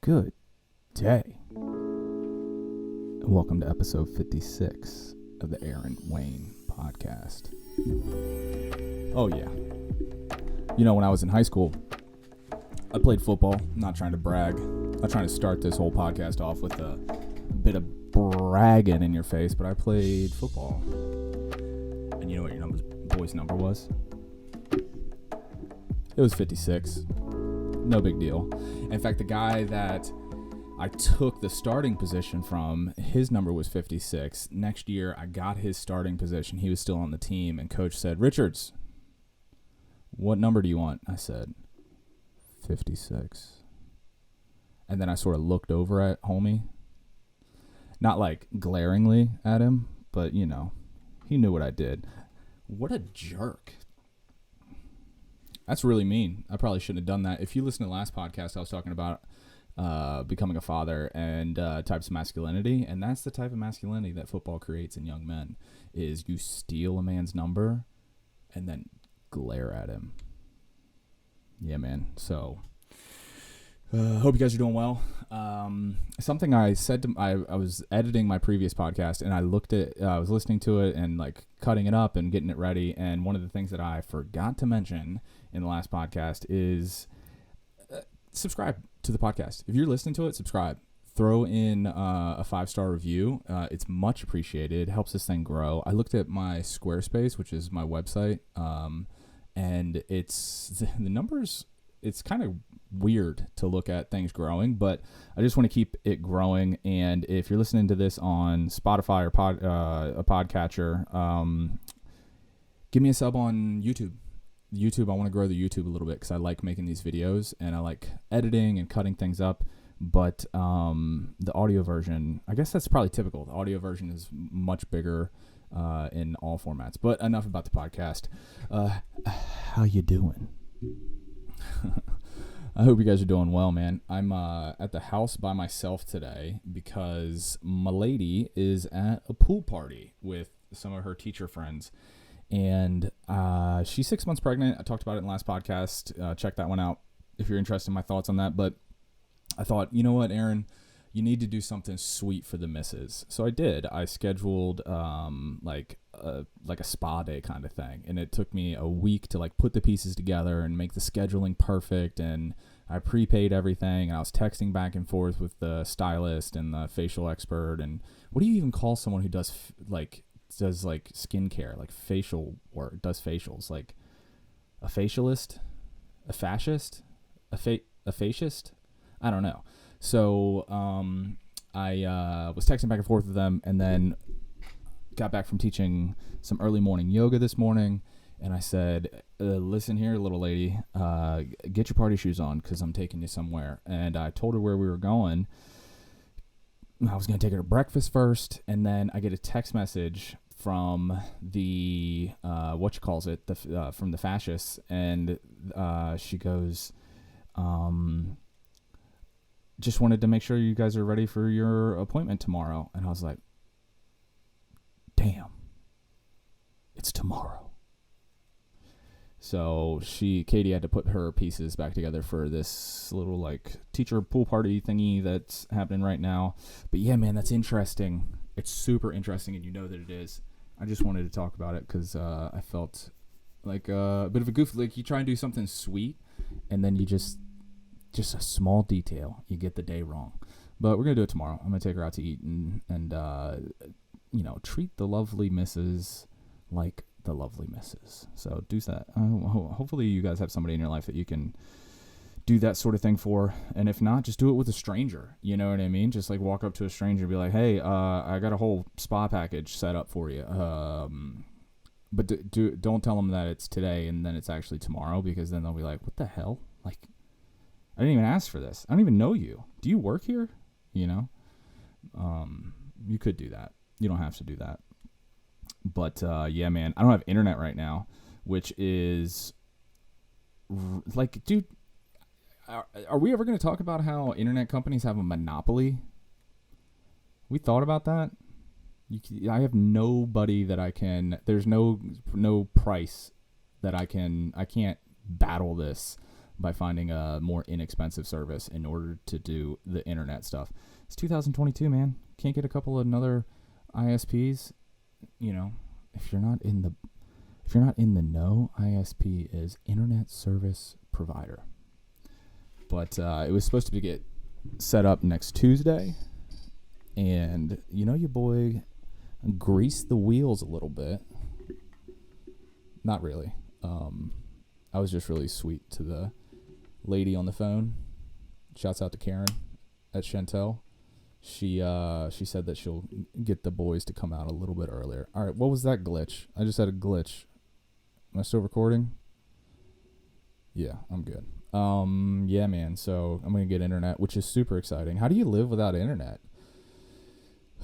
Good day, and welcome to episode 56 of the Aaron Wayne podcast. Oh yeah, you know, when I was in high school, I played football. I'm not trying to brag. I'm not trying to start this whole podcast off with a bit of bragging in your face, but I played football. And you know what your boy's number was? It was 56. No big deal. In fact, the guy that I took the starting position from, his number was 56. Next year, I got his starting position. He was still on the team, and coach said, "Richards, what number do you want?" I said, 56. And then I sort of looked over at homie. Not like glaringly at him, but, you know, he knew what I did. What a jerk. That's really mean. I probably shouldn't have done that. If you listen to the last podcast, I was talking about becoming a father and types of masculinity, and that's the type of masculinity that football creates in young men, is you steal a man's number and then glare at him. Yeah, man. So, hope you guys are doing well. Something I said to I was editing my previous podcast, and I was listening to it and like cutting it up and getting it ready, and one of the things that I forgot to mention in the last podcast is subscribe to the podcast. If you're listening to it, subscribe. Throw in a 5-star review. It's much appreciated. It helps this thing grow. I looked at my Squarespace, which is my website, and it's the numbers. It's kind of weird to look at things growing, but I just want to keep it growing. And if you're listening to this on Spotify or a podcatcher, give me a sub on YouTube. I want to grow the YouTube a little bit because I like making these videos and I like editing and cutting things up. But the audio version, I guess that's probably typical. The audio version is much bigger in all formats. But enough about the podcast. How you doing? I hope you guys are doing well, man. I'm at the house by myself today because my lady is at a pool party with some of her teacher friends. And she's 6 months pregnant. I talked about it in the last podcast. Check that one out if you're interested in my thoughts on that. But I thought, you know what, Aaron, you need to do something sweet for the missus. So I did. I scheduled like a spa day kind of thing. And it took me a week to like put the pieces together and make the scheduling perfect. And I prepaid everything. And I was texting back and forth with the stylist and the facial expert. And what do you even call someone who does skincare, like facial work, does facials, like a facialist, a fascist, a fascist? I don't know. So I was texting back and forth with them, and then got back from teaching some early morning yoga this morning, and I said, listen here, little lady, get your party shoes on because I'm taking you somewhere. And I told her where we were going. I was going to take her to breakfast first, and then I get a text message from the from the fascists, and she goes, just wanted to make sure you guys are ready for your appointment tomorrow. And I was like, damn, it's tomorrow. So Katie had to put her pieces back together for this little like teacher pool party thingy that's happening right now. But yeah, man, that's interesting. It's super interesting, and you know that it is. I just wanted to talk about it because I felt like a bit of a goof. Like you try and do something sweet, and then you just a small detail, you get the day wrong. But we're gonna do it tomorrow. I'm gonna take her out to eat and treat the lovely missus like the lovely missus. So do that. Hopefully you guys have somebody in your life that you can do that sort of thing for, and if not, just do it with a stranger. You know what I mean? Just like walk up to a stranger and be like, hey, I got a whole spa package set up for you, but don't tell them that it's today and then it's actually tomorrow, because then they'll be like, what the hell, like I didn't even ask for this, I don't even know you, do you work here? You know, you could do that, you don't have to do that. But yeah, man, I don't have internet right now, which is like, dude, are we ever going to talk about how internet companies have a monopoly? We thought about that. I have nobody that I can. There's no price that I can't battle this by finding a more inexpensive service in order to do the internet stuff. It's 2022, man. Can't get a couple of another ISPs. You know, if you're not in the know, ISP is Internet Service Provider. But it was supposed to get set up next Tuesday, and your boy greased the wheels a little bit. Not really. I was just really sweet to the lady on the phone. Shouts out to Karen at Chantel. She said that she'll get the boys to come out a little bit earlier. All right, what was that glitch? I just had a glitch. Am I still recording? Yeah, I'm good. Yeah, man. So I'm gonna get internet, which is super exciting. How do you live without internet?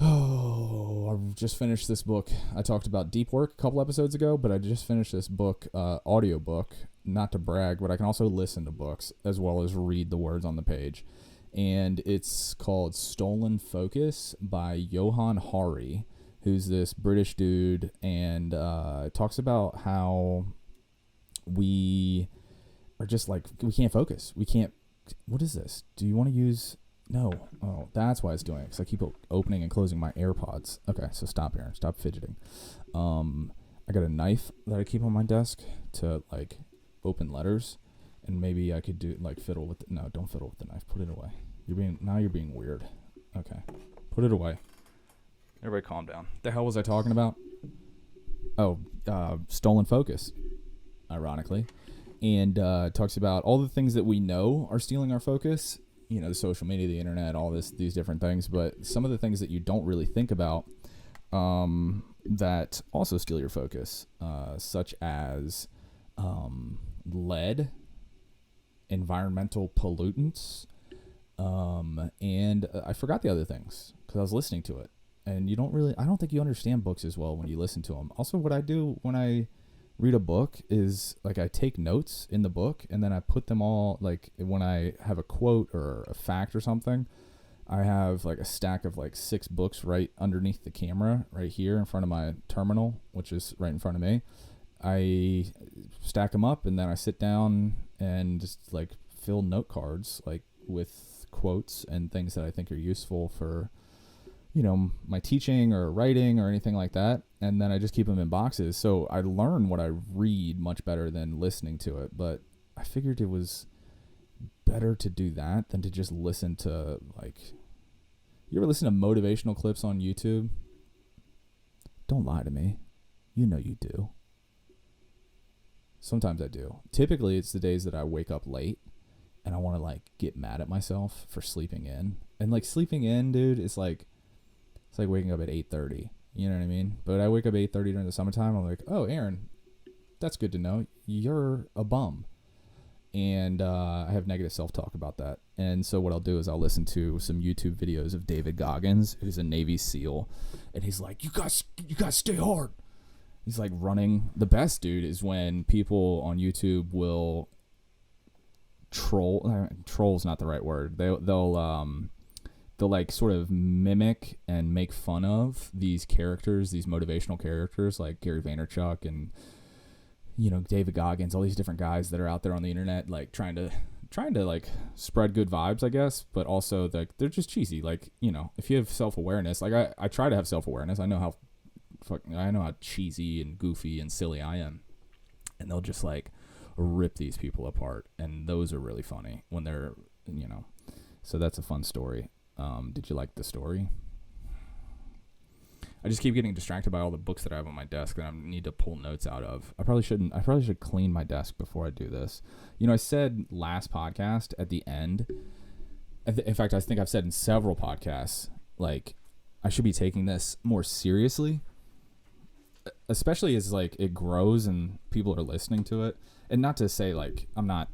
Oh, I just finished this book. I talked about deep work a couple episodes ago, but I just finished this book, audio book. Not to brag, but I can also listen to books as well as read the words on the page. And it's called Stolen Focus by Johann Hari, who's this British dude, and it talks about how we are just like, we can't focus. We can't, what is this? Do you want to use, no. Oh, that's why it's doing it, because I keep opening and closing my AirPods. Okay, so stop here. Stop fidgeting. I got a knife that I keep on my desk to, like, open letters. And maybe I could do fiddle with no, don't fiddle with the knife. Put it away. You're being weird. Okay. Put it away. Everybody calm down. The hell was I talking about? Oh, Stolen Focus, ironically. And talks about all the things that we know are stealing our focus. The social media, the internet, all these different things, but some of the things that you don't really think about that also steal your focus, such as lead, environmental pollutants, and I forgot the other things because I was listening to it. And I don't think you understand books as well when you listen to them. Also, what I do when I read a book is, like, I take notes in the book and then I put them all, like, when I have a quote or a fact or something, I have like a stack of like 6 books right underneath the camera right here in front of my terminal, which is right in front of me. I stack them up and then I sit down and just like fill note cards like with quotes and things that I think are useful for, my teaching or writing or anything like that. And then I just keep them in boxes. So I learn what I read much better than listening to it. But I figured it was better to do that than to just listen to, like, you ever listen to motivational clips on YouTube? Don't lie to me. You know you do. Sometimes I do. Typically, it's the days that I wake up late and I want to, like, get mad at myself for sleeping in. And, like, sleeping in, dude, it's like waking up at 8:30. You know what I mean? But I wake up at 8:30 during the summertime. I'm like, oh, Aaron, that's good to know. You're a bum. And I have negative self-talk about that. And so what I'll do is I'll listen to some YouTube videos of David Goggins, who's a Navy SEAL. And he's like, you guys stay hard. He's like running. The best, dude, is when people on YouTube will troll. Troll's not the right word. They'll like sort of mimic and make fun of these characters, these motivational characters like Gary Vaynerchuk and, David Goggins, all these different guys that are out there on the internet, like trying to like spread good vibes, I guess, but also like they're just cheesy. Like, if you have self-awareness, like I try to have self-awareness. I know how cheesy and goofy and silly I am. And they'll just like rip these people apart. And those are really funny when they're, so that's a fun story. Did you like the story? I just keep getting distracted by all the books that I have on my desk that I need to pull notes out of. I probably should clean my desk before I do this. I said last podcast at the end, in fact, I think I've said in several podcasts, like, I should be taking this more seriously, especially as like it grows and people are listening to it. And not to say like, I'm not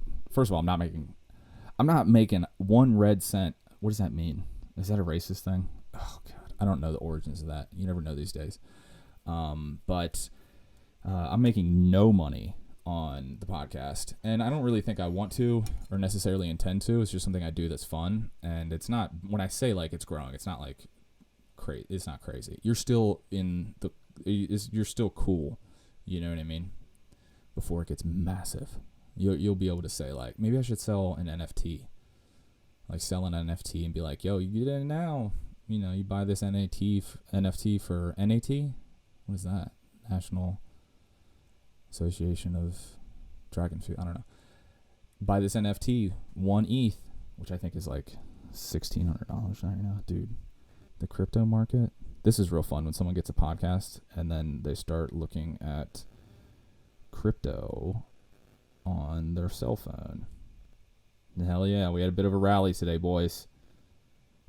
making 1 red cent. What does that mean? Is that a racist thing? Oh God. I don't know the origins of that. You never know these days. But I'm making no money on the podcast. And I don't really think I want to or necessarily intend to. It's just something I do that's fun. And it's not, when I say like it's growing, it's not like crazy. It's not crazy. You're still you're still cool. You know what I mean? Before it gets massive. You'll be able to say, like, maybe I should sell an NFT. Like, sell an NFT and be like, yo, you get it now. You know, you buy this NFT for NAT? What is that? National Association of Dragon Food. I don't know. Buy this NFT, 1 ETH, which I think is like $1,600 right now. Dude, the crypto market. This is real fun when someone gets a podcast and then they start looking at crypto on their cell phone. Hell yeah, we had a bit of a rally today, boys.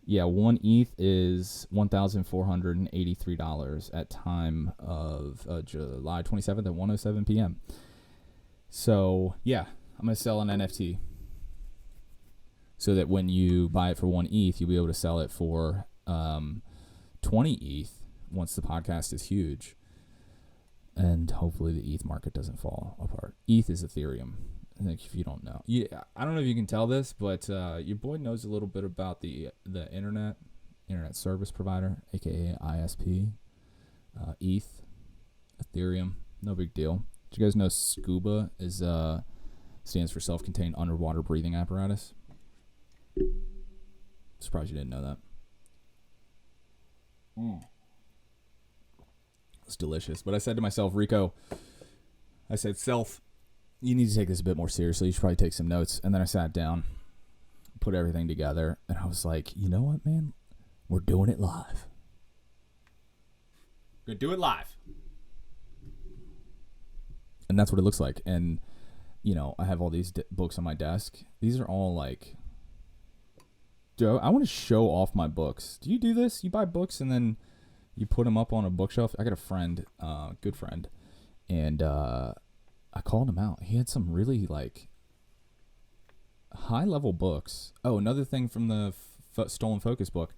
Yeah, 1 ETH is $1,483 at time of July 27th at 1:07 p.m. So, yeah, I'm going to sell an NFT so that when you buy it for 1 ETH, you'll be able to sell it for 20 ETH once the podcast is huge. And hopefully the ETH market doesn't fall apart. ETH is Ethereum. I think if you don't know. Yeah, I don't know if you can tell this, but your boy knows a little bit about the internet service provider, aka ISP, ETH, Ethereum. No big deal. Did you guys know SCUBA stands for self-contained underwater breathing apparatus? Surprised you didn't know that. It's delicious. But I said to myself, Rico, I said, you need to take this a bit more seriously. You should probably take some notes. And then I sat down, put everything together, and I was like, you know what, man? We're doing it live. We're going to do it live. And that's what it looks like. And, you know, I have all these books on my desk. These are all like, Joe, I want to show off my books. Do you do this? You buy books and then you put them up on a bookshelf? I got a friend, good friend, and I called him out. He had some really, like, high-level books. Oh, another thing from the Stolen Focus book,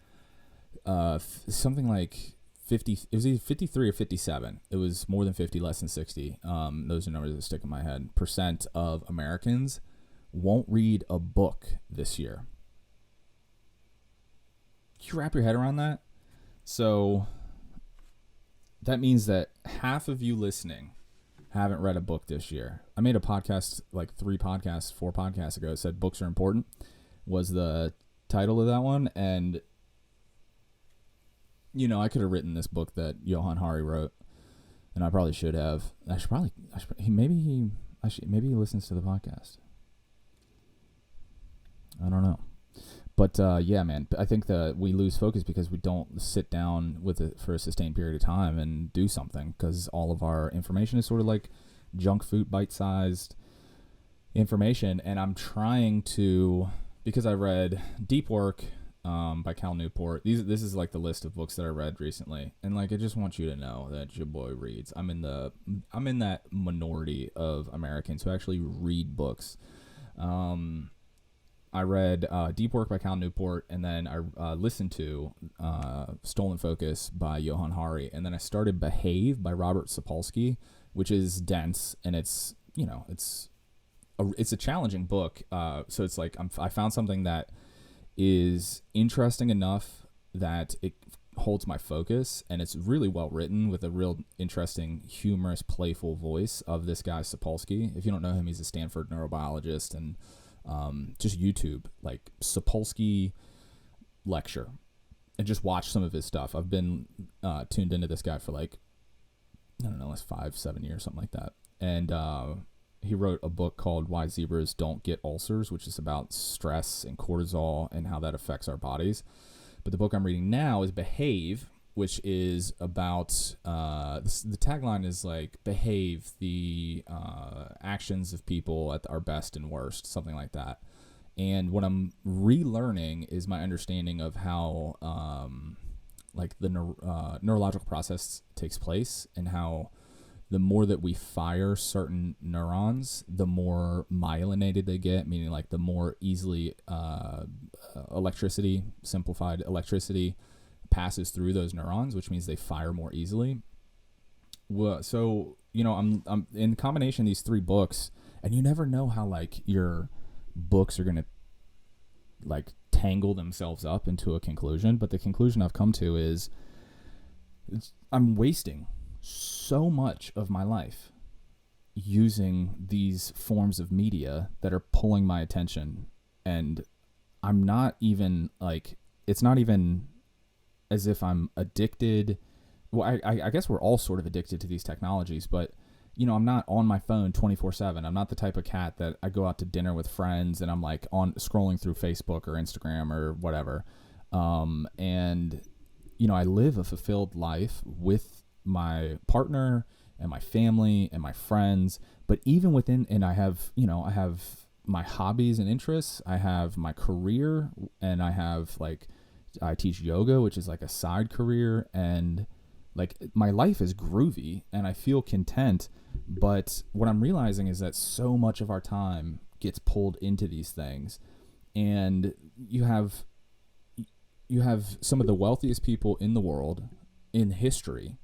something like 50, it was either 53 or 57. It was more than 50, less than 60. Those are numbers that stick in my head. % of Americans won't read a book this year. Can you wrap your head around that? So that means that half of you listening haven't read a book this year. I made a podcast like 4 podcasts ago. It said books are important was the title of that one. And, you know, I could have written this book that Johann Hari wrote, and I probably should have. Maybe he listens to the podcast. I don't know. But, yeah, man, I think that we lose focus because we don't sit down with it for a sustained period of time and do something, because all of our information is sort of like junk food, bite-sized information. And I'm trying to, because I read Deep Work by Cal Newport. This is like the list of books that I read recently. And, like, I just want you to know that your boy reads. I'm in that minority of Americans who actually read books. I read Deep Work by Cal Newport, and then I listened to Stolen Focus by Johann Hari, and then I started Behave by Robert Sapolsky, which is dense, and it's a challenging book. So it's like I found something that is interesting enough that it holds my focus, and it's really well written with a real interesting, humorous, playful voice of this guy Sapolsky. If you don't know him, he's a Stanford neurobiologist, and just YouTube, like Sapolsky lecture, and just watch some of his stuff. I've been tuned into this guy for like, I don't know, like 5-7 years, something like that. And he wrote a book called Why Zebras Don't Get Ulcers, which is about stress and cortisol and how that affects our bodies. But the book I'm reading now is Behave, which is about, the tagline is like, behave, the actions of people at our best and worst, something like that. And what I'm relearning is my understanding of how like the neurological process takes place, and how the more that we fire certain neurons, the more myelinated they get, meaning like the more easily simplified electricity passes through those neurons, which means they fire more easily. Well, so, you know, I'm in combination of these 3 books, and you never know how like your books are going to like tangle themselves up into a conclusion. But the conclusion I've come to is I'm wasting so much of my life using these forms of media that are pulling my attention, and I'm not even like, it's not even as if I'm addicted. Well, I guess we're all sort of addicted to these technologies, but I'm not on my phone 24/7. I'm not the type of cat that I go out to dinner with friends and I'm like on scrolling through Facebook or Instagram or whatever. And I live a fulfilled life with my partner and my family and my friends, but even within, and I have my hobbies and interests. I have my career, and I have I teach yoga, which is like a side career, and like my life is groovy and I feel content. But what I'm realizing is that so much of our time gets pulled into these things, and you have some of the wealthiest people in the world in history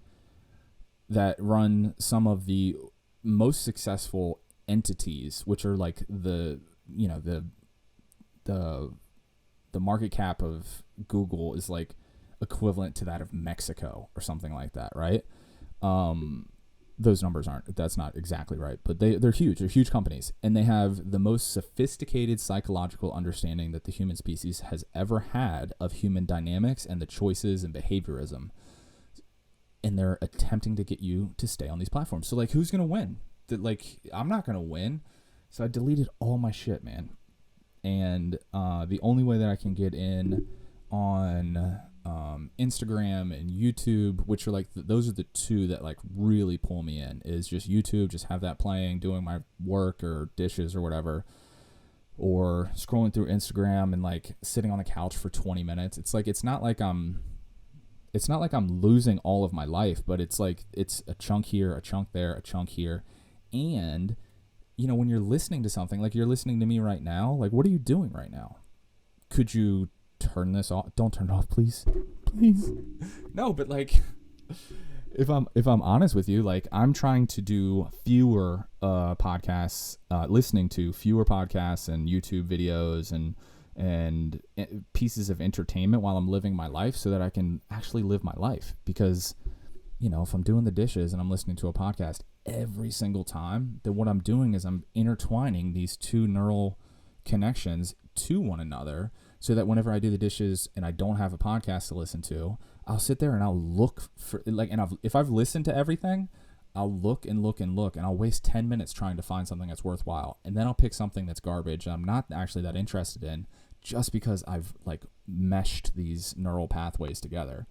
that run some of the most successful entities, which are like the market cap of Google is like equivalent to that of Mexico or something like that, right? Those numbers that's not exactly right, but they're huge. They're huge companies, and they have the most sophisticated psychological understanding that the human species has ever had of human dynamics and the choices and behaviorism. And they're attempting to get you to stay on these platforms. So like, who's going to win? I'm not going to win. So I deleted all my shit, man. And the only way that I can get in on Instagram and YouTube, which are like those are the two that like really pull me in, is just YouTube, just have that playing, doing my work or dishes or whatever, or scrolling through Instagram and like sitting on the couch for 20 minutes. It's like, it's not like I'm losing all of my life, but it's like it's a chunk here, a chunk there, a chunk here. And when you're listening to something, like you're listening to me right now, like what are you doing right now? Could you turn this off? Don't turn it off, please. Please. No, but like if I'm honest with you, like I'm trying to do fewer podcasts, listening to fewer podcasts and YouTube videos and pieces of entertainment while I'm living my life, so that I can actually live my life. Because if I'm doing the dishes and I'm listening to a podcast every single time, then what I'm doing is I'm intertwining these two neural connections to one another, so that whenever I do the dishes and I don't have a podcast to listen to, I'll sit there and I'll look for if I've listened to everything, I'll look and look and look, and I'll waste 10 minutes trying to find something that's worthwhile. And then I'll pick something that's garbage and I'm not actually that interested in, just because I've like meshed these neural pathways together.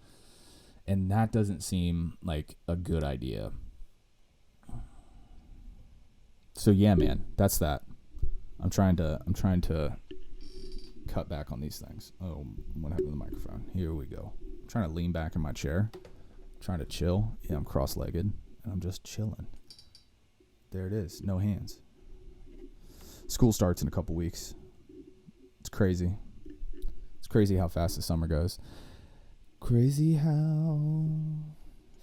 And that doesn't seem like a good idea. So yeah, man, that's that. I'm trying to cut back on these things. Oh, what happened to the microphone? Here we go. I'm trying to lean back in my chair, trying to chill. Yeah, I'm cross-legged and I'm just chilling. There it is. No hands. School starts in a couple weeks. It's crazy. It's crazy how fast the summer goes. Crazy how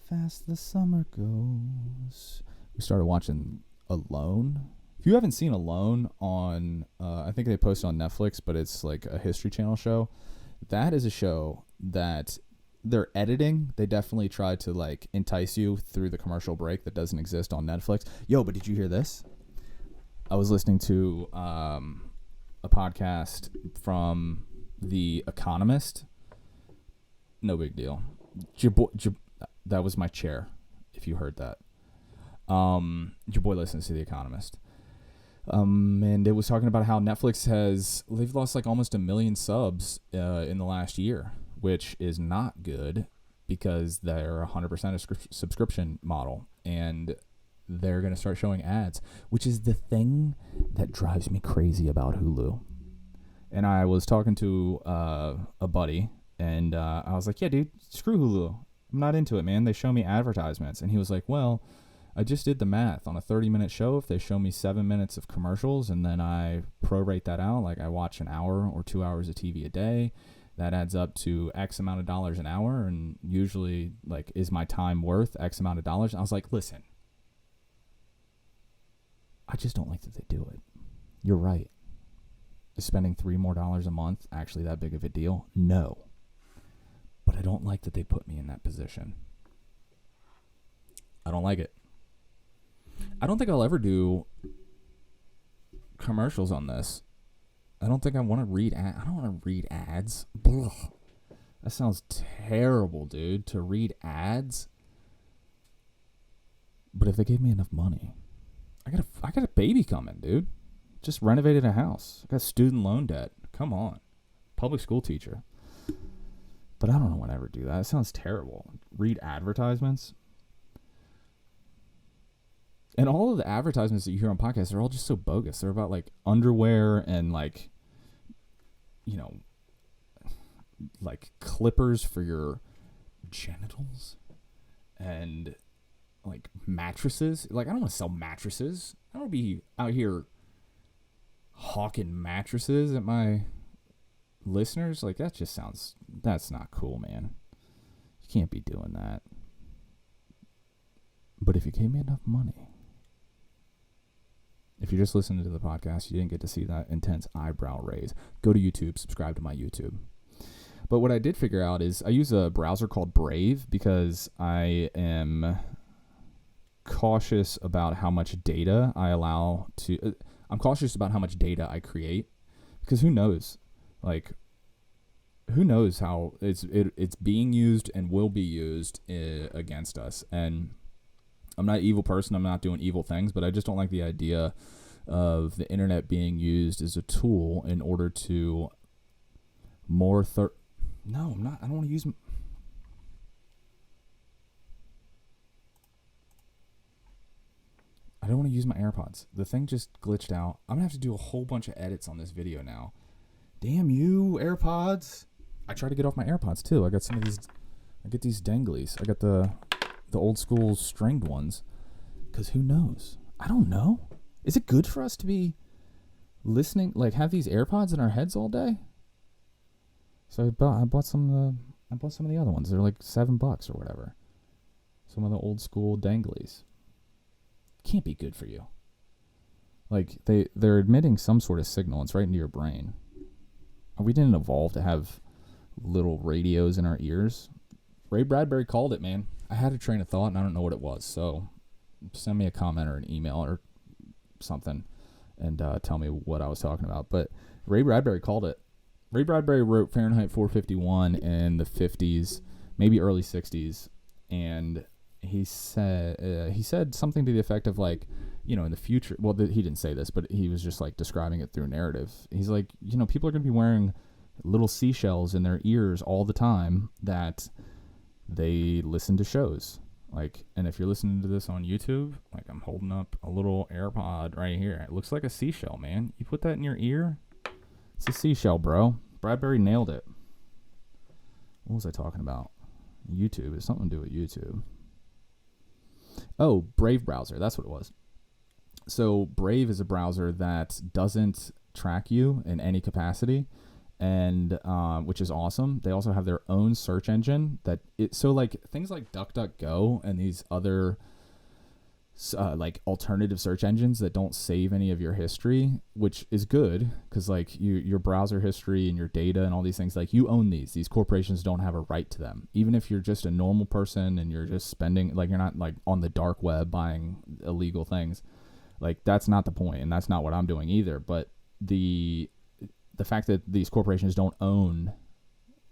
fast the summer goes. We started watching Alone. If you haven't seen Alone on, I think they posted on Netflix, but it's like a History Channel show. That is a show that their editing, they definitely tried to like entice you through the commercial break that doesn't exist on Netflix. Yo, but did you hear this? I was listening to a podcast from The Economist. No big deal. That was my chair, if you heard that. Your boy listens to The Economist. And it was talking about how Netflix they've lost like almost 1 million subs in the last year, which is not good because they're 100% a subscription model, and they're going to start showing ads, which is the thing that drives me crazy about Hulu. And I was talking to a buddy, and I was like, yeah, dude, screw Hulu. I'm not into it, man. They show me advertisements. And he was like, well, I just did the math on a 30-minute show. If they show me 7 minutes of commercials and then I prorate that out, like I watch an hour or 2 hours of TV a day, that adds up to X amount of dollars an hour. And usually, like, is my time worth X amount of dollars? And I was like, listen, I just don't like that they do it. You're right. Is spending $3 more a month actually that big of a deal? No. But I don't like that they put me in that position. I don't like it. I don't think I'll ever do commercials on this. I don't think I want to read I don't want to read ads. Ugh. That sounds terrible, dude, to read ads. But if they gave me enough money, I got a baby coming, dude. Just renovated a house. I got student loan debt. Come on. Public school teacher. But I don't know when I ever do that. It sounds terrible. Read advertisements. And all of the advertisements that you hear on podcasts are all just so bogus. They're about like underwear and like, you know, like clippers for your genitals and like mattresses. Like, I don't want to sell mattresses. I don't want to be out here hawking mattresses at my listeners. Like, that's not cool, man. You can't be doing that. But if you gave me enough money, if you're just listening to the podcast, you didn't get to see that intense eyebrow raise, go to YouTube, subscribe to my YouTube. But what I did figure out is I use a browser called Brave because I am cautious about how much data I allow to... I'm cautious about how much data I create because who knows? Like, who knows how it's being used and will be used against us. And I'm not an evil person. I'm not doing evil things, but I just don't like the idea of the internet being used as a tool in order to more... No, I'm not. I don't want to use... I don't want to use my AirPods. The thing just glitched out. I'm going to have to do a whole bunch of edits on this video now. Damn you, AirPods. I try to get off my AirPods, too. I got some of these... I get these danglies. I got the old school stringed ones. Because who knows? I don't know. Is it good for us to be listening, like have these AirPods in our heads all day? So I bought some of the other ones. They're like $7 or whatever. Some of the old school danglies. Can't be good for you. Like they're emitting some sort of signal. It's right into your brain. We didn't evolve to have little radios in our ears. Ray Bradbury called it, man. I had a train of thought and I don't know what it was. So send me a comment or an email or something and tell me what I was talking about. But Ray Bradbury called it. Ray Bradbury wrote Fahrenheit 451 in the 50s, maybe early 60s, and he said something to the effect of like, you know, in the future, well, he didn't say this, but he was just like describing it through narrative. He's like, you know, people are going to be wearing little seashells in their ears all the time that they listen to shows. Like, and if you're listening to this on YouTube, like I'm holding up a little AirPod right here. It looks like a seashell, man. You put that in your ear, it's a seashell, bro. Bradbury nailed it. What was I talking about? YouTube. It's something to do with YouTube. Oh, Brave browser. That's what it was. So Brave is a browser that doesn't track you in any capacity, and which is awesome. They also have their own search engine so like things like DuckDuckGo and these other like alternative search engines that don't save any of your history, which is good because like your browser history and your data and all these things, like you own these corporations don't have a right to them. Even if you're just a normal person and you're just spending, like you're not like on the dark web buying illegal things, like that's not the point, and that's not what I'm doing either. But the fact that these corporations don't own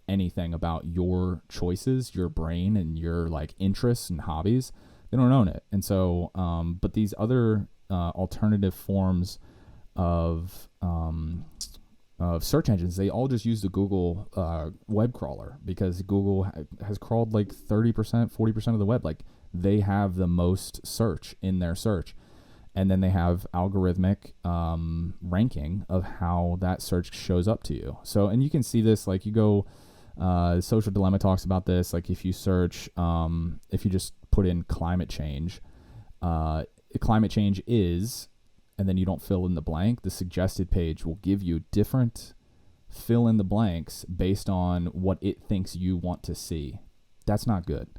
anything about your choices, your brain, and your like interests and hobbies, they don't own it. And so, but these other alternative forms of search engines, they all just use the Google web crawler because Google has crawled like 30%, 40% of the web. Like they have the most search in their search. And then they have algorithmic ranking of how that search shows up to you. So, and you can see this, like you go, Social Dilemma talks about this. Like if you search, if you just put in climate change is, and then you don't fill in the blank, the suggested page will give you different fill in the blanks based on what it thinks you want to see. That's not good.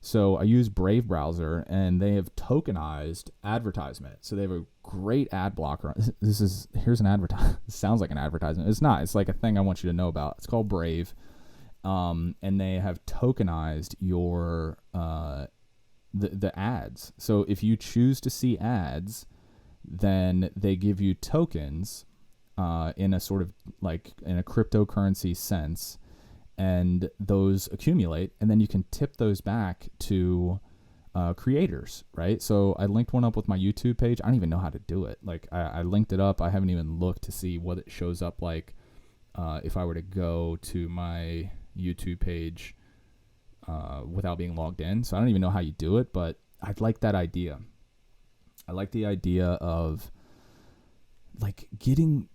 So I use Brave browser, and they have tokenized advertisement. So they have a great ad blocker. Here's an advertisement. It sounds like an advertisement. It's not. It's like a thing I want you to know about. It's called Brave, and they have tokenized your the ads. So if you choose to see ads, then they give you tokens in a sort of like in a cryptocurrency sense, and those accumulate, and then you can tip those back to creators, right? So I linked one up with my YouTube page. I don't even know how to do it. Like I linked it up. I haven't even looked to see what it shows up like if I were to go to my YouTube page without being logged in. So I don't even know how you do it, but I like that idea. I like the idea of like getting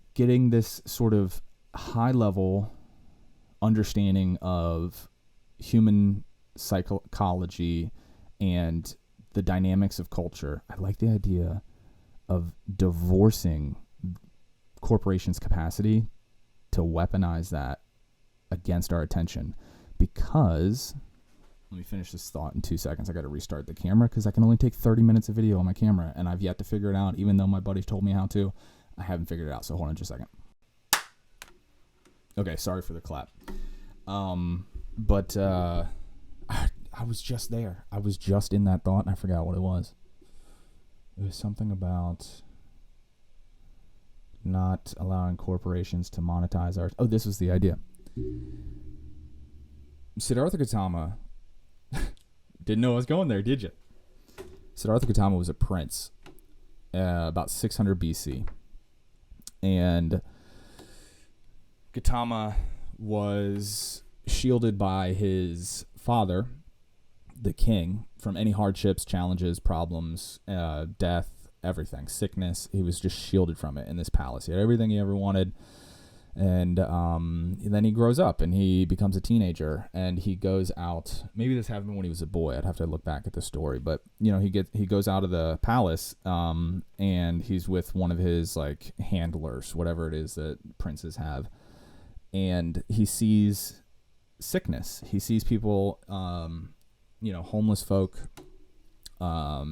this sort of high level understanding of human psychology and the dynamics of culture. I like the idea of divorcing corporations' capacity to weaponize that against our attention, because let me finish this thought in 2 seconds. I got to restart the camera because I can only take 30 minutes of video on my camera, and I've yet to figure it out. Even though my buddies told me how to, I haven't figured it out. So hold on just a second. Okay, sorry for the clap. But I was just there. I was just in that thought, and I forgot what it was. It was something about not allowing corporations to monetize art. Oh, this was the idea. Siddhartha Gautama didn't know I was going there, did you? Siddhartha Gautama was a prince about 600 BC. And Gautama was shielded by his father, the king, from any hardships, challenges, problems, death, everything, sickness. He was just shielded from it in this palace. He had everything he ever wanted. And then he grows up and he becomes a teenager, and he goes out. Maybe this happened when he was a boy. I'd have to look back at the story, but you know, he goes out of the palace, and he's with one of his like handlers, whatever it is that princes have, and he sees sickness. He sees people, homeless folk.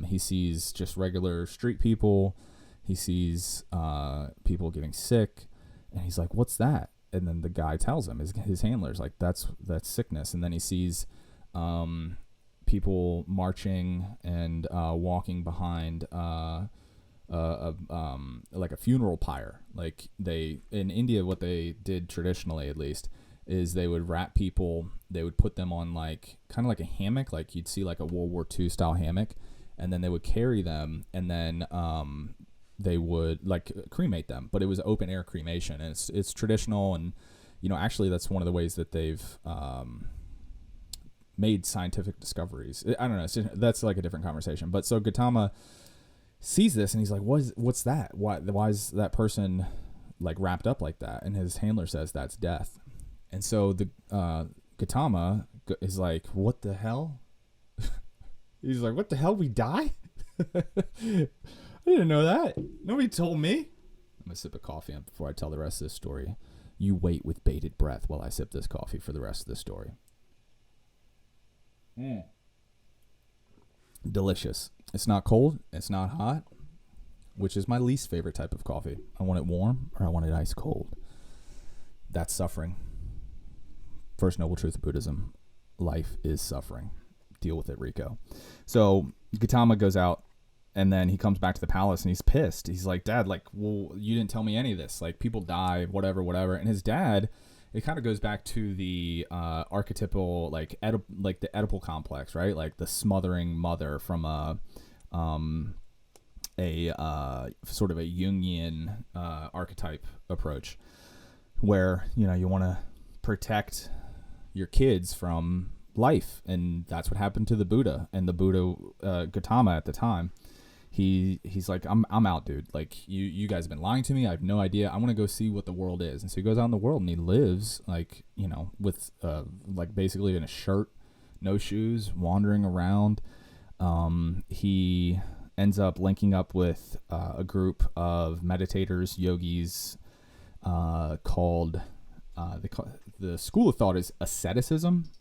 He sees just regular street people. He sees people getting sick. And he's like, "What's that?" And then the guy tells him, his handler's like, "That's sickness." And then he sees people marching and walking behind like a funeral pyre. Like in India, what they did traditionally, at least, is they would wrap people. They would put them on like kind of like a hammock, like you'd see like a World War II style hammock, and then they would carry them, and then they would like cremate them, but it was open air cremation, and it's traditional. And actually that's one of the ways that they've made scientific discoveries. I don't know, that's like a different conversation. But so Gautama sees this and he's like, what's that? Why is that person like wrapped up like that? And his handler says that's death. And so the Gautama is like, what the hell? He's like, what the hell, we die? I didn't know that. Nobody told me. I'm going to sip a coffee before I tell the rest of this story. You wait with bated breath while I sip this coffee for the rest of the story. Delicious. It's not cold. It's not hot, which is my least favorite type of coffee. I want it warm or I want it ice cold. That's suffering. First noble truth of Buddhism. Life is suffering. Deal with it, Rico. So Gautama goes out. And then he comes back to the palace and he's pissed. He's like, "Dad, like, well, you didn't tell me any of this. Like, people die, whatever. And his dad, it kind of goes back to the archetypal, like the Oedipal complex, right? Like the smothering mother from a sort of a Jungian archetype approach, where you want to protect your kids from life, and that's what happened to the Buddha. And the Buddha, Gautama at the time. He's like, I'm out, dude. Like, you guys have been lying to me. I have no idea. I want to go see what the world is. And so he goes out in the world and he lives like, with like basically in a shirt, no shoes, wandering around. He ends up linking up with a group of meditators, yogis, called the school of thought is asceticism,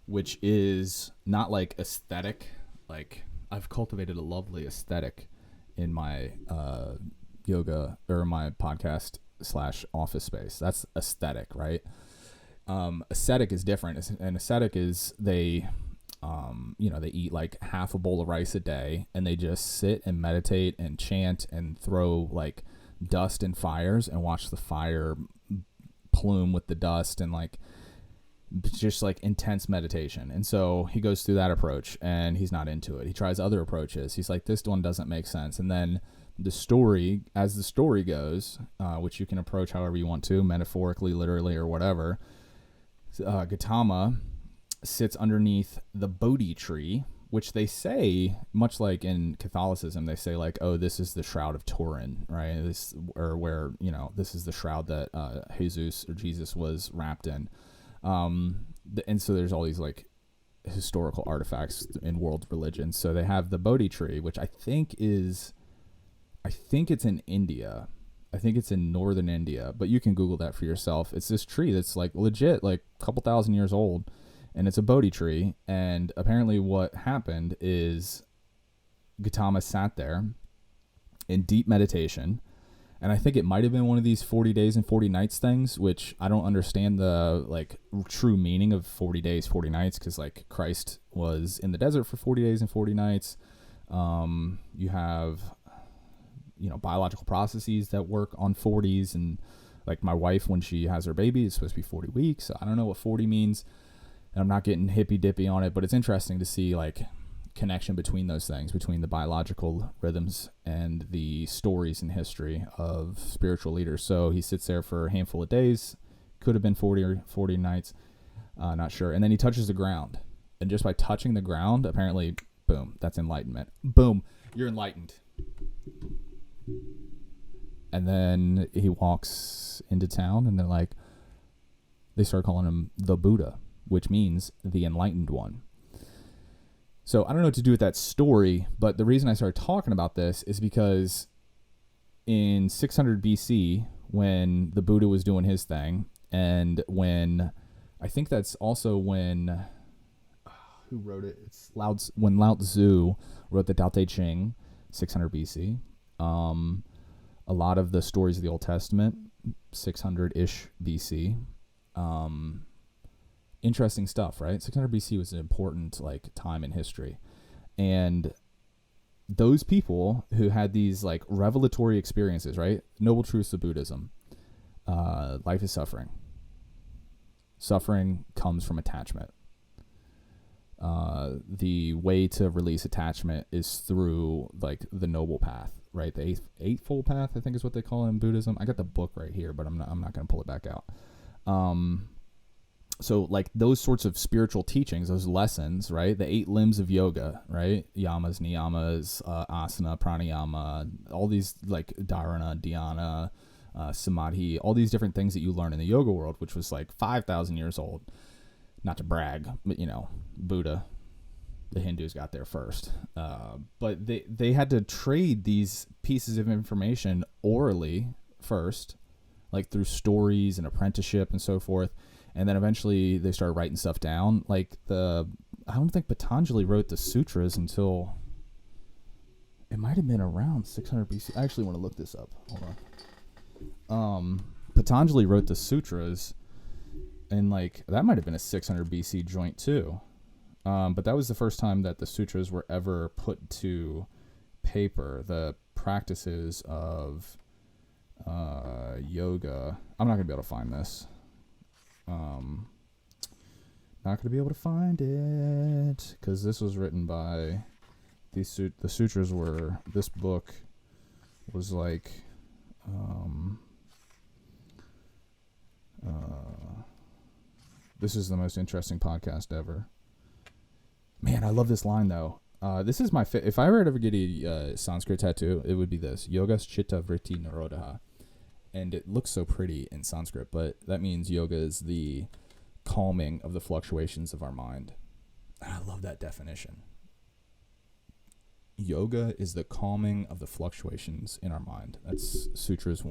which is not like aesthetic, like I've cultivated a lovely aesthetic in my yoga or my podcast / office space. That's aesthetic, right? Ascetic is different. An ascetic is they They eat like half a bowl of rice a day, and they just sit and meditate and chant and throw like dust and fires and watch the fire plume with the dust, and like just like intense meditation. And so he goes through that approach and he's not into it. He tries other approaches. He's like, this one doesn't make sense. And then as the story goes, which you can approach however you want to, metaphorically, literally, or whatever, Gautama sits underneath the Bodhi tree, which they say, much like in Catholicism, they say like, oh, this is the shroud of Turin, right? This is the shroud that Jesus was wrapped in. And so there's all these like historical artifacts in world religions. So they have the Bodhi tree, which I think it's in India. I think it's in northern India, but you can Google that for yourself. It's this tree that's like legit, like a couple thousand years old, and it's a Bodhi tree. And apparently what happened is Gautama sat there in deep meditation. And I think it might have been one of these 40 days and 40 nights things, which I don't understand the like true meaning of 40 days, 40 nights. Cause like Christ was in the desert for 40 days and 40 nights. You have, biological processes that work on 40s, and like my wife, when she has her baby, it's supposed to be 40 weeks. So I don't know what 40 means, and I'm not getting hippy dippy on it, but it's interesting to see like connection between those things, between the biological rhythms and the stories and history of spiritual leaders. So he sits there for a handful of days, could have been 40 or 40 nights, not sure. And then he touches the ground, and just by touching the ground, apparently, boom, that's enlightenment. Boom, you're enlightened. And then he walks into town, and they start calling him the Buddha, which means the enlightened one. So I don't know what to do with that story, but the reason I started talking about this is because in 600 BC, when the Buddha was doing his thing, and I think that's also when, who wrote it? It's when Lao Tzu wrote the Tao Te Ching, 600 BC. A lot of the stories of the Old Testament, 600-ish BC. Interesting stuff, right? 600 BC was an important time in history. And those people who had these revelatory experiences, right? Noble truths of Buddhism. Life is suffering. Suffering comes from attachment. The way to release attachment is through the noble path, right? The eightfold path, I think is what they call it in Buddhism. I got the book right here, but I'm not going to pull it back out. So those sorts of spiritual teachings, those lessons, right? The 8 limbs of yoga, right? Yamas, niyamas, asana, pranayama, all these dharana, dhyana, samadhi, all these different things that you learn in the yoga world, which was 5,000 years old. Not to brag, but Buddha, the Hindus got there first. But they had to trade these pieces of information orally first, through stories and apprenticeship and so forth. And then eventually they started writing stuff down. I don't think Patanjali wrote the sutras until, it might have been around 600 BC. I actually want to look this up. Hold on. Patanjali wrote the sutras, and that might have been a 600 BC joint too. But that was the first time that the sutras were ever put to paper. The practices of yoga. I'm not going to be able to find this. Not going to be able to find it because this was written by the sutras were, this book was this is the most interesting podcast ever. Man, I love this line though. This is my if I were to ever get a Sanskrit tattoo, it would be this: Yogas Chitta Vritti Nirodha. And it looks so pretty in Sanskrit, but that means yoga is the calming of the fluctuations of our mind. And I love that definition. Yoga is the calming of the fluctuations in our mind. That's Sutras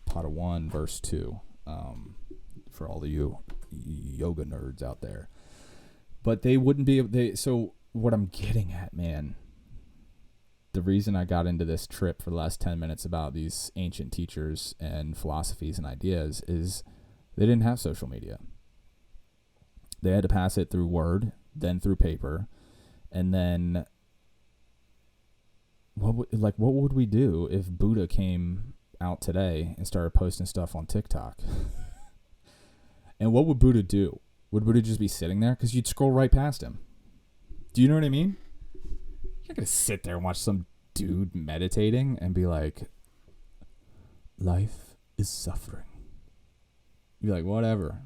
Pada 1, verse 2, for all of you yoga nerds out there. But they wouldn't be able, so what I'm getting at, man, the reason I got into this trip for the last 10 minutes about these ancient teachers and philosophies and ideas is they didn't have social media. They had to pass it through Word, then through paper, and then what would we do if Buddha came out today and started posting stuff on TikTok? And what would Buddha do? Would Buddha just be sitting there? Because you'd scroll right past him. Do you know what I mean? You're not going to sit there and watch some dude meditating and be like, life is suffering. You'd be like, whatever.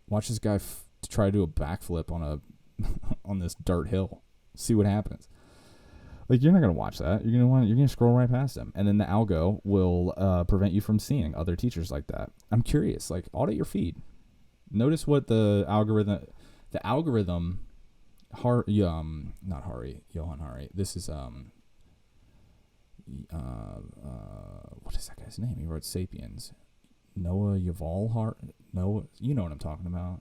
Watch this guy try to do a backflip on this dirt hill. See what happens. Like, you're not going to watch that. You're going to scroll right past him. And then the algo will prevent you from seeing other teachers like that. I'm curious. Like, audit your feed. Notice what the algorithm, not Hari, Johann Hari. This is, what is that guy's name? He wrote Sapiens. Noah Yuval Hari. Noah, you know what I'm talking about.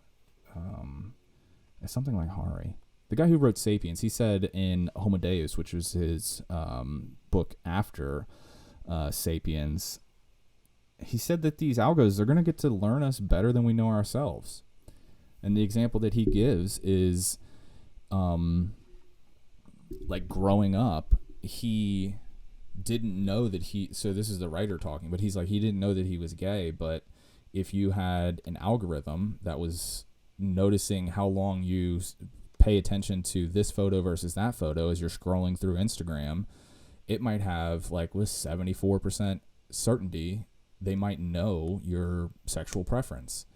It's something like Hari. The guy who wrote Sapiens, he said in Homo Deus, which was his book after Sapiens, he said that these algos are going to get to learn us better than we know ourselves. And the example that he gives is like growing up, he didn't know that so this is the writer talking, but he's like, he didn't know that he was gay, but if you had an algorithm that was noticing how long you pay attention to this photo versus that photo as you're scrolling through Instagram, it might have, like, with 74% certainty, they might know your sexual preference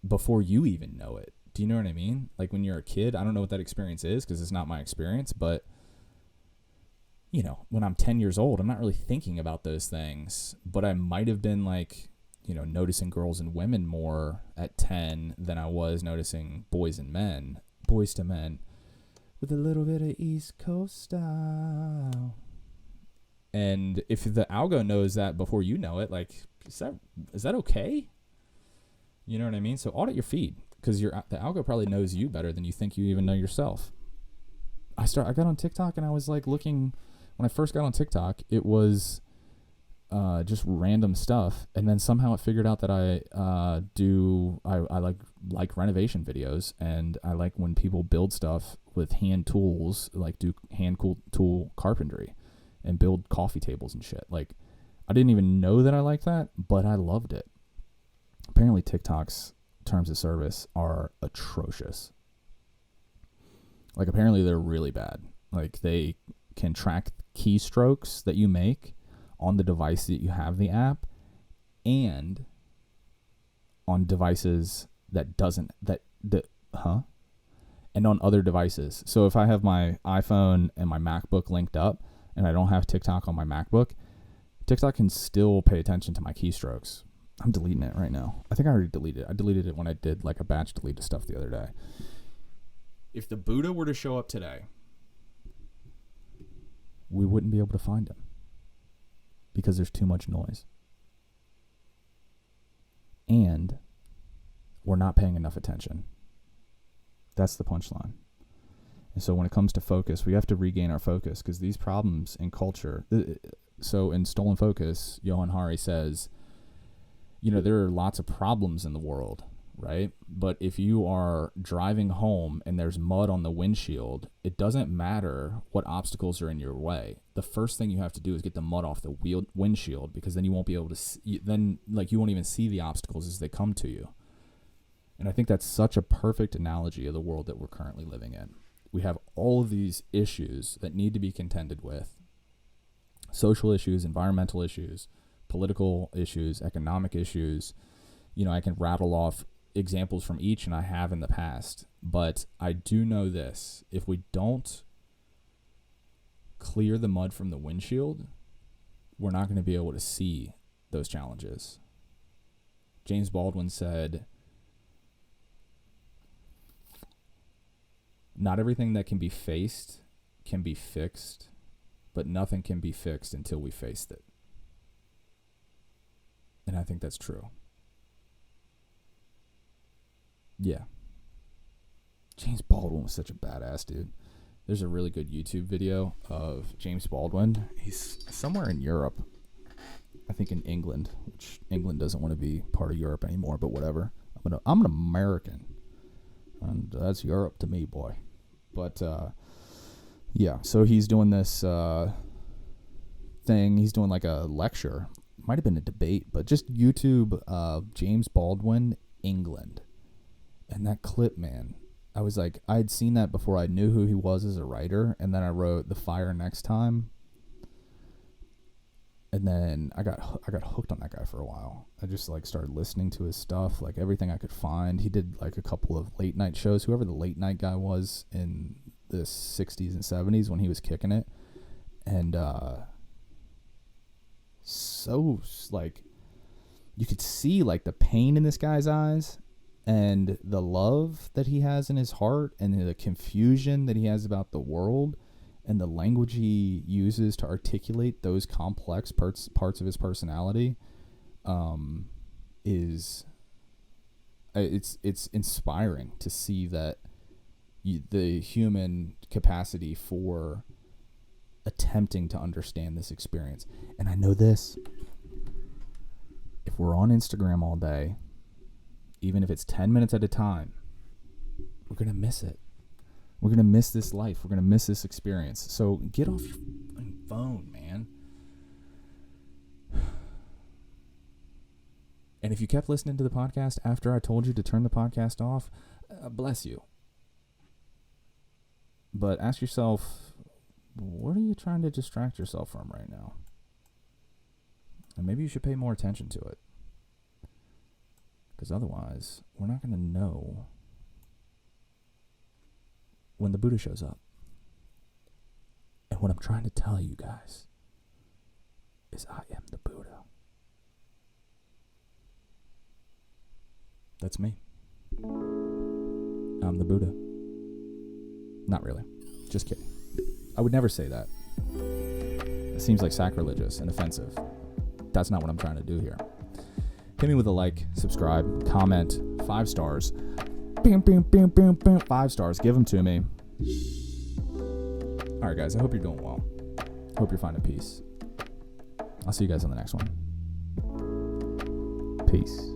before you even know it. Do you know what I mean? Like, when you're a kid, I don't know what that experience is because it's not my experience, but, you know, when I'm 10 years old, I'm not really thinking about those things, but I might have been, like, you know, noticing girls and women more at 10 than I was noticing boys to men, with a little bit of East Coast style. And if the algo knows that before you know it, like, is that okay? You know what I mean? So audit your feed, because the algo probably knows you better than you think you even know yourself. I got on TikTok and I was like looking, when I first got on TikTok, it was just random stuff, and then somehow it figured out that I like renovation videos, and I like when people build stuff with hand tools, like do hand tool carpentry and build coffee tables and shit. Like, I didn't even know that I liked that, but I loved it. Apparently TikTok's terms of service are atrocious. Like, apparently they're really bad. Like, they can track keystrokes that you make on the device that you have the app, and on devices and on other devices. So if I have my iPhone and my MacBook linked up and I don't have TikTok on my MacBook, TikTok can still pay attention to my keystrokes. I'm deleting it right now. I think I already deleted it. I deleted it when I did like a batch delete of stuff the other day. If the Buddha were to show up today, we wouldn't be able to find him because there's too much noise. And we're not paying enough attention. That's the punchline. And so when it comes to focus, we have to regain our focus, because these problems in culture. So in Stolen Focus, Johann Hari says, you know, there are lots of problems in the world, right? But if you are driving home and there's mud on the windshield, it doesn't matter what obstacles are in your way. The first thing you have to do is get the mud off the windshield, because then you won't be able to see, you won't even see the obstacles as they come to you. And I think that's such a perfect analogy of the world that we're currently living in. We have all of these issues that need to be contended with. Social issues, environmental issues, political issues, economic issues. You know, I can rattle off examples from each, and I have in the past. But I do know this: if we don't clear the mud from the windshield, we're not going to be able to see those challenges. James Baldwin said, "Not everything that can be faced can be fixed, but nothing can be fixed until we faced it." And I think that's true. Yeah. James Baldwin was such a badass, dude. There's a really good YouTube video of James Baldwin. He's somewhere in Europe. I think in England, which England doesn't want to be part of Europe anymore, but whatever. I'm an American. And that's Europe to me, boy. But, yeah, so he's doing this thing. He's doing like a lecture. Might have been a debate, but just YouTube James Baldwin, England. And that clip, man, I was like, I'd seen that before I knew who he was as a writer. And then I wrote The Fire Next Time. And then I got hooked on that guy for a while. I just like started listening to his stuff, like everything I could find. He did like a couple of late night shows, whoever the late night guy was in the 60s and 70s when he was kicking it. And so like you could see like the pain in this guy's eyes and the love that he has in his heart and the confusion that he has about the world. And the language he uses to articulate those complex parts of his personality, it's inspiring to see that the human capacity for attempting to understand this experience. And I know this: if we're on Instagram all day, even if it's 10 minutes at a time, we're gonna miss it. We're going to miss this life. We're going to miss this experience. So get off your phone, man. And if you kept listening to the podcast after I told you to turn the podcast off, bless you. But ask yourself, what are you trying to distract yourself from right now? And maybe you should pay more attention to it. Because otherwise, we're not going to know when the Buddha shows up. And what I'm trying to tell you guys is I am the Buddha. That's me. I'm the Buddha. Not really. Just kidding. I would never say that. It seems like sacrilegious and offensive. That's not what I'm trying to do here. Hit me with a like, subscribe, comment, 5 stars. 5 stars. Give them to me. All right, guys. I hope you're doing well. Hope you're finding peace. I'll see you guys on the next one. Peace.